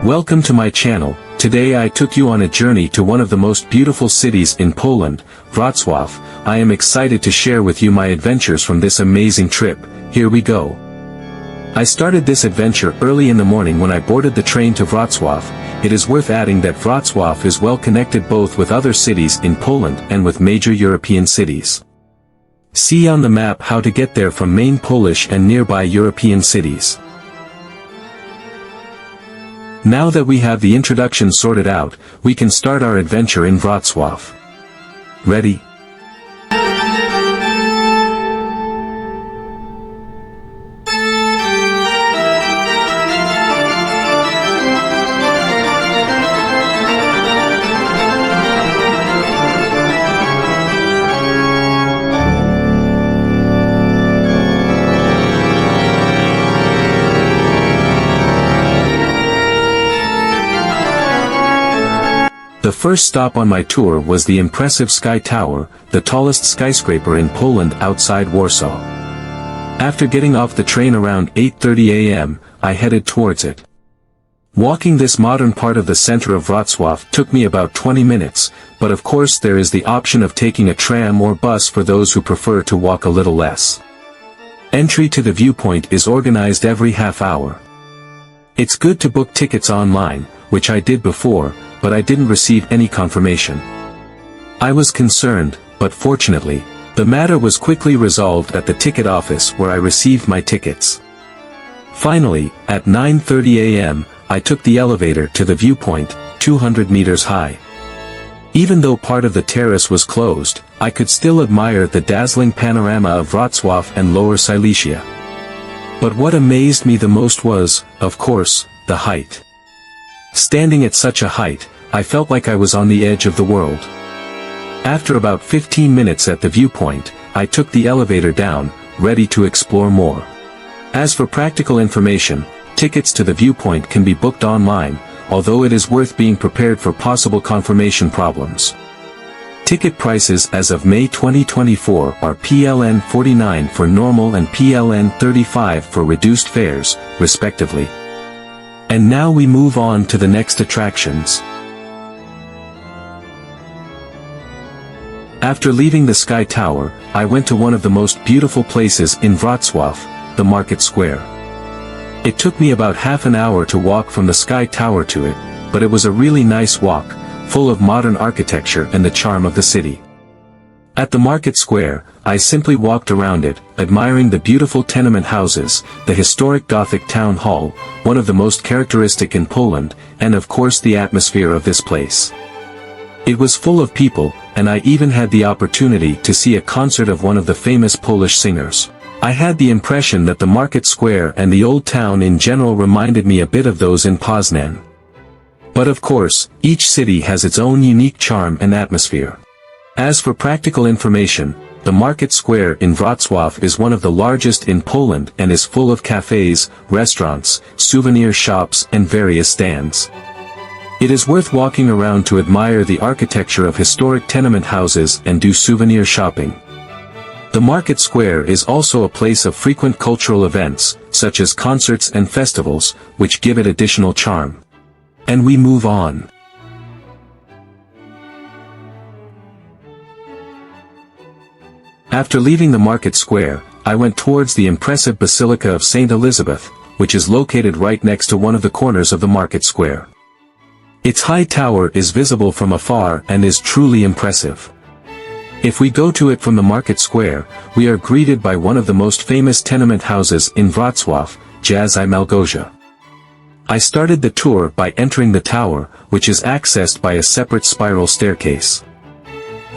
Welcome to my channel. Today I took you on a journey to one of the most beautiful cities in Poland, Wrocław. I am excited to share with you my adventures from this amazing trip. Here we go. I started this adventure early in the morning when I boarded the train to Wrocław. It is worth adding that Wrocław is well connected both with other cities in Poland and with major European cities. See on the map how to get there from main Polish and nearby European cities. Now that we have the introduction sorted out, we can start our adventure in Wrocław. Ready? The first stop on my tour was the impressive Sky Tower, the tallest skyscraper in Poland outside Warsaw. After getting off the train around 8:30 a.m., I headed towards it. Walking this modern part of the center of Wrocław took me about 20 minutes, but of course there is the option of taking a tram or bus for those who prefer to walk a little less. Entry to the viewpoint is organized every half hour. It's good to book tickets online, which I did before, but I didn't receive any confirmation. I was concerned, but fortunately, the matter was quickly resolved at the ticket office where I received my tickets. Finally, at 9:30 a.m., I took the elevator to the viewpoint, 200 meters high. Even though part of the terrace was closed, I could still admire the dazzling panorama of Wrocław and Lower Silesia. But what amazed me the most was, of course, the height. Standing at such a height, I felt like I was on the edge of the world. After about 15 minutes at the viewpoint, I took the elevator down, ready to explore more. As for practical information, tickets to the viewpoint can be booked online, although it is worth being prepared for possible confirmation problems. Ticket prices as of May 2024 are PLN 49 for normal and PLN 35 for reduced fares, respectively. And now we move on to the next attractions. After leaving the Sky Tower, I went to one of the most beautiful places in Wrocław, the Market Square. It took me about half an hour to walk from the Sky Tower to it, but it was a really nice walk, full of modern architecture and the charm of the city. At the Market Square, I simply walked around it, admiring the beautiful tenement houses, the historic Gothic town hall, one of the most characteristic in Poland, and of course the atmosphere of this place. It was full of people, and I even had the opportunity to see a concert of one of the famous Polish singers. I had the impression that the Market Square and the old town in general reminded me a bit of those in Poznan. But of course, each city has its own unique charm and atmosphere. As for practical information, the Market Square in Wrocław is one of the largest in Poland and is full of cafes, restaurants, souvenir shops and various stands. It is worth walking around to admire the architecture of historic tenement houses and do souvenir shopping. The Market Square is also a place of frequent cultural events, such as concerts and festivals, which give it additional charm. And we move on. After leaving the Market Square, I went towards the impressive Basilica of St. Elizabeth, which is located right next to one of the corners of the Market Square. Its high tower is visible from afar and is truly impressive. If we go to it from the Market Square, we are greeted by one of the most famous tenement houses in Wrocław, Jazz I Malgosia. I started the tour by entering the tower, which is accessed by a separate spiral staircase.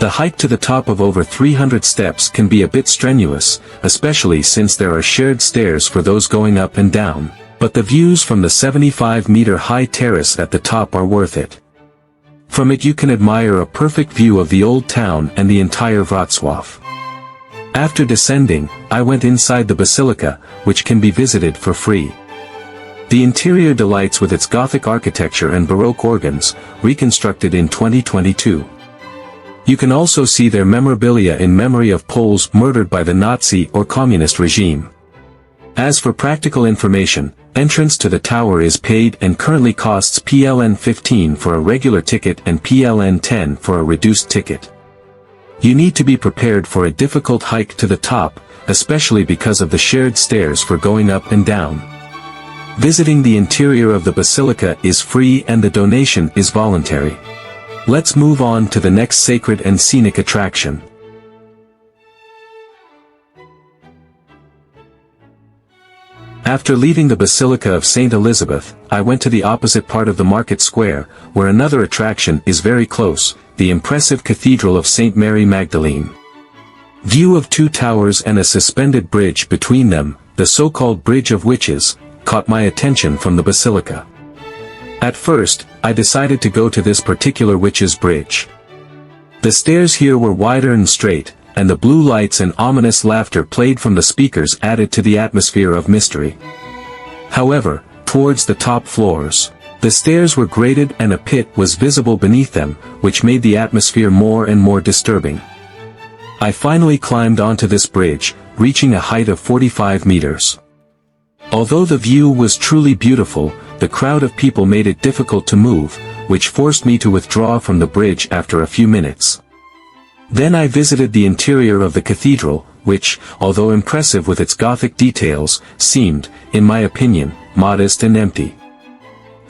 The hike to the top of over 300 steps can be a bit strenuous, especially since there are shared stairs for those going up and down, but the views from the 75-meter-high terrace at the top are worth it. From it you can admire a perfect view of the old town and the entire Wrocław. After descending, I went inside the basilica, which can be visited for free. The interior delights with its Gothic architecture and Baroque organs, reconstructed in 2022. You can also see their memorabilia in memory of Poles murdered by the Nazi or communist regime. As for practical information, entrance to the tower is paid and currently costs PLN 15 for a regular ticket and PLN 10 for a reduced ticket. You need to be prepared for a difficult hike to the top, especially because of the shared stairs for going up and down. Visiting the interior of the basilica is free and the donation is voluntary. Let's move on to the next sacred and scenic attraction. After leaving the Basilica of St. Elizabeth, I went to the opposite part of the market square, where another attraction is very close, the impressive Cathedral of St. Mary Magdalene. View of two towers and a suspended bridge between them, the so-called Bridge of Witches, caught my attention from the basilica. At first, I decided to go to this particular Witches' Bridge. The stairs here were wider and straight, and the blue lights and ominous laughter played from the speakers added to the atmosphere of mystery. However, towards the top floors, the stairs were graded and a pit was visible beneath them, which made the atmosphere more and more disturbing. I finally climbed onto this bridge, reaching a height of 45 meters. Although the view was truly beautiful, the crowd of people made it difficult to move, which forced me to withdraw from the bridge after a few minutes. Then I visited the interior of the cathedral, which, although impressive with its Gothic details, seemed, in my opinion, modest and empty.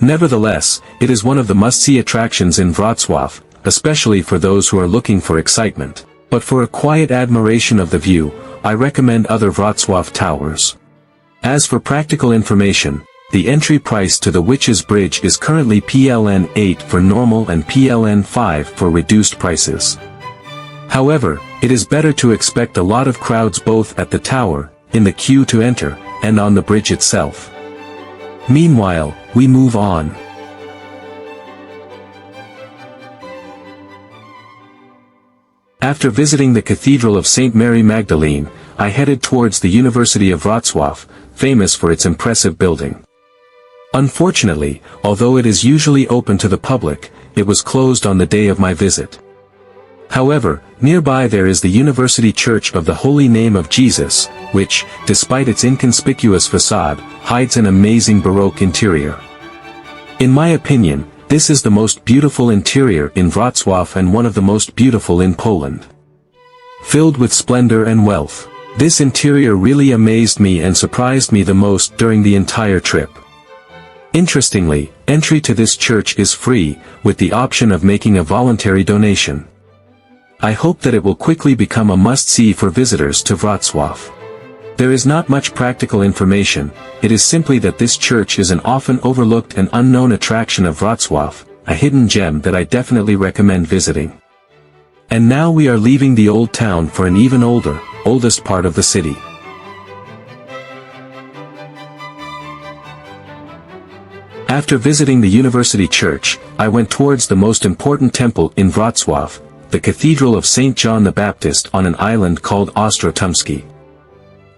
Nevertheless, it is one of the must-see attractions in Wrocław, especially for those who are looking for excitement. But for a quiet admiration of the view, I recommend other Wrocław towers. As for practical information, the entry price to the Witches' Bridge is currently PLN 8 for normal and PLN 5 for reduced prices. However, it is better to expect a lot of crowds both at the tower, in the queue to enter, and on the bridge itself. Meanwhile, we move on. After visiting the Cathedral of St. Mary Magdalene, I headed towards the University of Wrocław, famous for its impressive building. Unfortunately, although it is usually open to the public, it was closed on the day of my visit. However, nearby there is the University Church of the Holy Name of Jesus, which, despite its inconspicuous facade, hides an amazing Baroque interior. In my opinion, this is the most beautiful interior in Wrocław and one of the most beautiful in Poland. Filled with splendor and wealth, this interior really amazed me and surprised me the most during the entire trip. Interestingly, entry to this church is free, with the option of making a voluntary donation. I hope that it will quickly become a must-see for visitors to Wrocław. There is not much practical information, it is simply that this church is an often overlooked and unknown attraction of Wrocław, a hidden gem that I definitely recommend visiting. And now we are leaving the old town for an even oldest part of the city. After visiting the University Church, I went towards the most important temple in Wrocław, the Cathedral of St. John the Baptist on an island called Ostrotumski.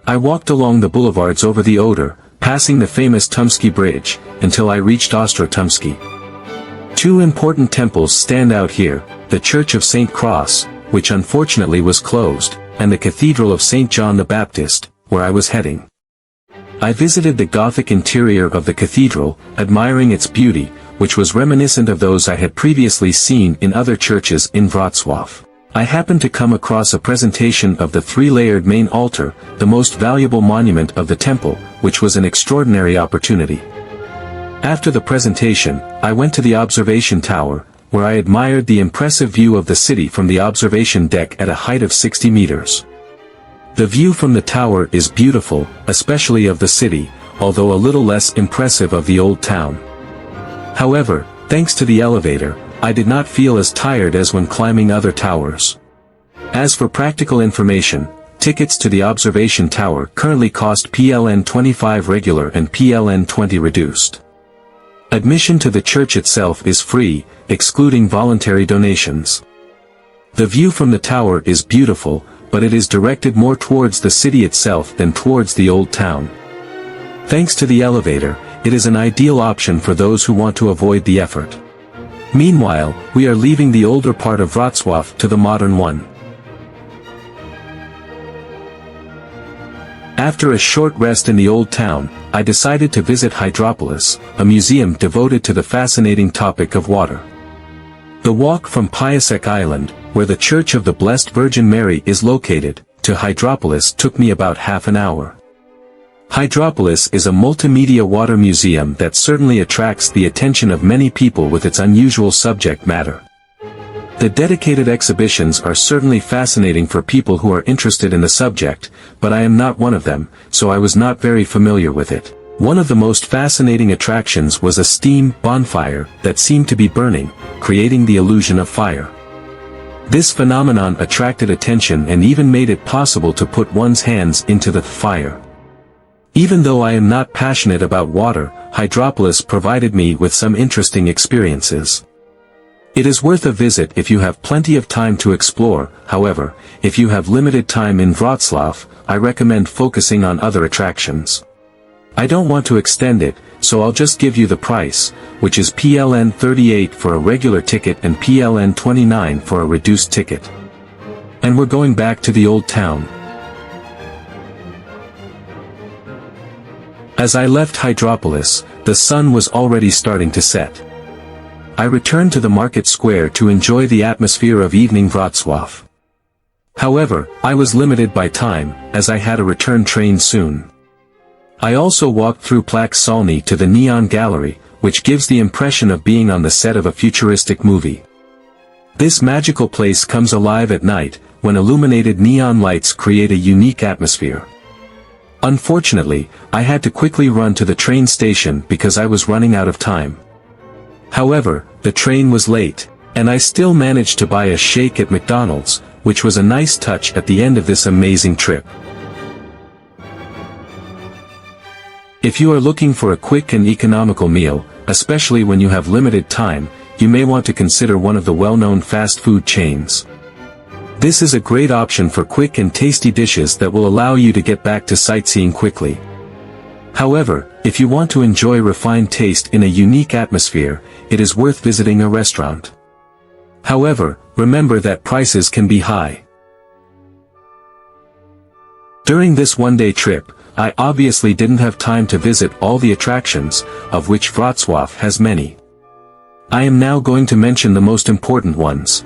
I walked along the boulevards over the Oder, passing the famous Tumski Bridge, until I reached Ostrotumski. Two important temples stand out here, the Church of St. Cross, which unfortunately was closed, and the Cathedral of St. John the Baptist, where I was heading. I visited the Gothic interior of the cathedral, admiring its beauty, which was reminiscent of those I had previously seen in other churches in Wrocław. I happened to come across a presentation of the three-layered main altar, the most valuable monument of the temple, which was an extraordinary opportunity. After the presentation, I went to the observation tower, where I admired the impressive view of the city from the observation deck at a height of 60 meters. The view from the tower is beautiful, especially of the city, although a little less impressive of the old town. However, thanks to the elevator, I did not feel as tired as when climbing other towers. As for practical information, tickets to the observation tower currently cost PLN 25 regular and PLN 20 reduced. Admission to the church itself is free, excluding voluntary donations. The view from the tower is beautiful, but it is directed more towards the city itself than towards the old town. Thanks to the elevator, it is an ideal option for those who want to avoid the effort. Meanwhile, we are leaving the older part of Wrocław to the modern one. After a short rest in the old town, I decided to visit Hydropolis, a museum devoted to the fascinating topic of water. The walk from Piasek Island, where the Church of the Blessed Virgin Mary is located, to Hydropolis took me about half an hour. Hydropolis is a multimedia water museum that certainly attracts the attention of many people with its unusual subject matter. The dedicated exhibitions are certainly fascinating for people who are interested in the subject, but I am not one of them, so I was not very familiar with it. One of the most fascinating attractions was a steam bonfire that seemed to be burning, creating the illusion of fire. This phenomenon attracted attention and even made it possible to put one's hands into the fire. Even though I am not passionate about water, Hydropolis provided me with some interesting experiences. It is worth a visit if you have plenty of time to explore. However, if you have limited time in Wrocław, I recommend focusing on other attractions. I don't want to extend it, so I'll just give you the price, which is PLN 38 for a regular ticket and PLN 29 for a reduced ticket. And we're going back to the old town. As I left Hydropolis, the sun was already starting to set. I returned to the market square to enjoy the atmosphere of evening Wrocław. However, I was limited by time, as I had a return train soon. I also walked through Plac Solny to the Neon Gallery, which gives the impression of being on the set of a futuristic movie. This magical place comes alive at night, when illuminated neon lights create a unique atmosphere. Unfortunately, I had to quickly run to the train station because I was running out of time. However, the train was late, and I still managed to buy a shake at McDonald's, which was a nice touch at the end of this amazing trip. If you are looking for a quick and economical meal, especially when you have limited time, you may want to consider one of the well-known fast food chains. This is a great option for quick and tasty dishes that will allow you to get back to sightseeing quickly. However, if you want to enjoy refined taste in a unique atmosphere, it is worth visiting a restaurant. However, remember that prices can be high. During this one-day trip, I obviously didn't have time to visit all the attractions, of which Wrocław has many. I am now going to mention the most important ones.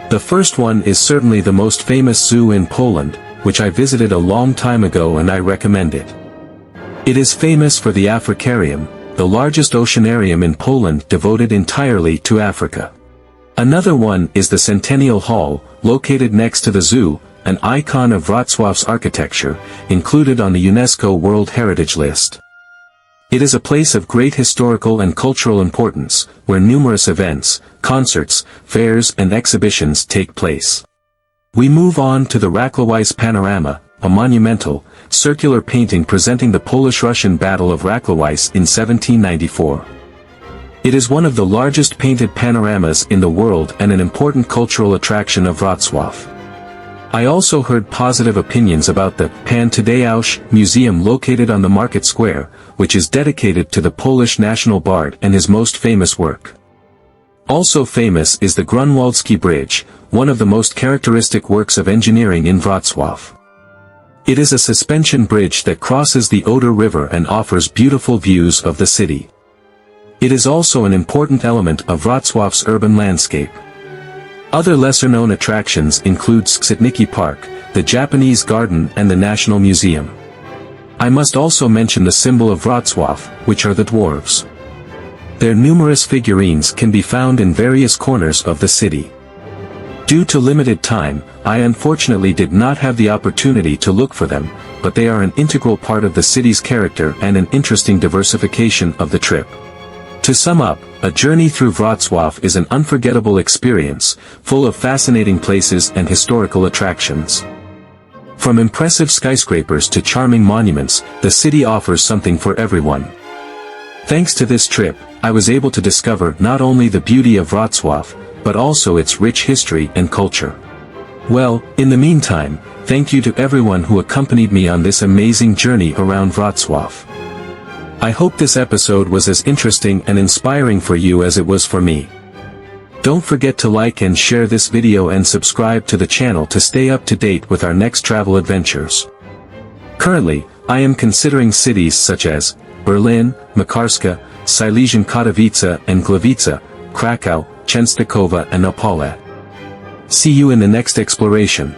The first one is certainly the most famous zoo in Poland, which I visited a long time ago and I recommend it. It is famous for the Africarium, the largest oceanarium in Poland devoted entirely to Africa. Another one is the Centennial Hall, located next to the zoo, an icon of Wrocław's architecture, included on the UNESCO World Heritage List. It is a place of great historical and cultural importance, where numerous events, concerts, fairs and exhibitions take place. We move on to the Wrocław's Panorama, a monumental, circular painting presenting the Polish-Russian Battle of Wrocław in 1794. It is one of the largest painted panoramas in the world and an important cultural attraction of Wrocław. I also heard positive opinions about the Pan Tadeusz Museum located on the Market Square, which is dedicated to the Polish national bard and his most famous work. Also famous is the Grunwaldzki Bridge, one of the most characteristic works of engineering in Wrocław. It is a suspension bridge that crosses the Oder River and offers beautiful views of the city. It is also an important element of Wrocław's urban landscape. Other lesser-known attractions include Skrzydniki Park, the Japanese Garden and the National Museum. I must also mention the symbol of Wrocław, which are the dwarves. Their numerous figurines can be found in various corners of the city. Due to limited time, I unfortunately did not have the opportunity to look for them, but they are an integral part of the city's character and an interesting diversification of the trip. To sum up, a journey through Wrocław is an unforgettable experience, full of fascinating places and historical attractions. From impressive skyscrapers to charming monuments, the city offers something for everyone. Thanks to this trip, I was able to discover not only the beauty of Wrocław, but also its rich history and culture. Well, in the meantime, thank you to everyone who accompanied me on this amazing journey around Wrocław. I hope this episode was as interesting and inspiring for you as it was for me. Don't forget to like and share this video and subscribe to the channel to stay up to date with our next travel adventures. Currently, I am considering cities such as Berlin, Makarska, Silesian Katowice and Gliwice, Krakow, Częstochowa and Opole. See you in the next exploration.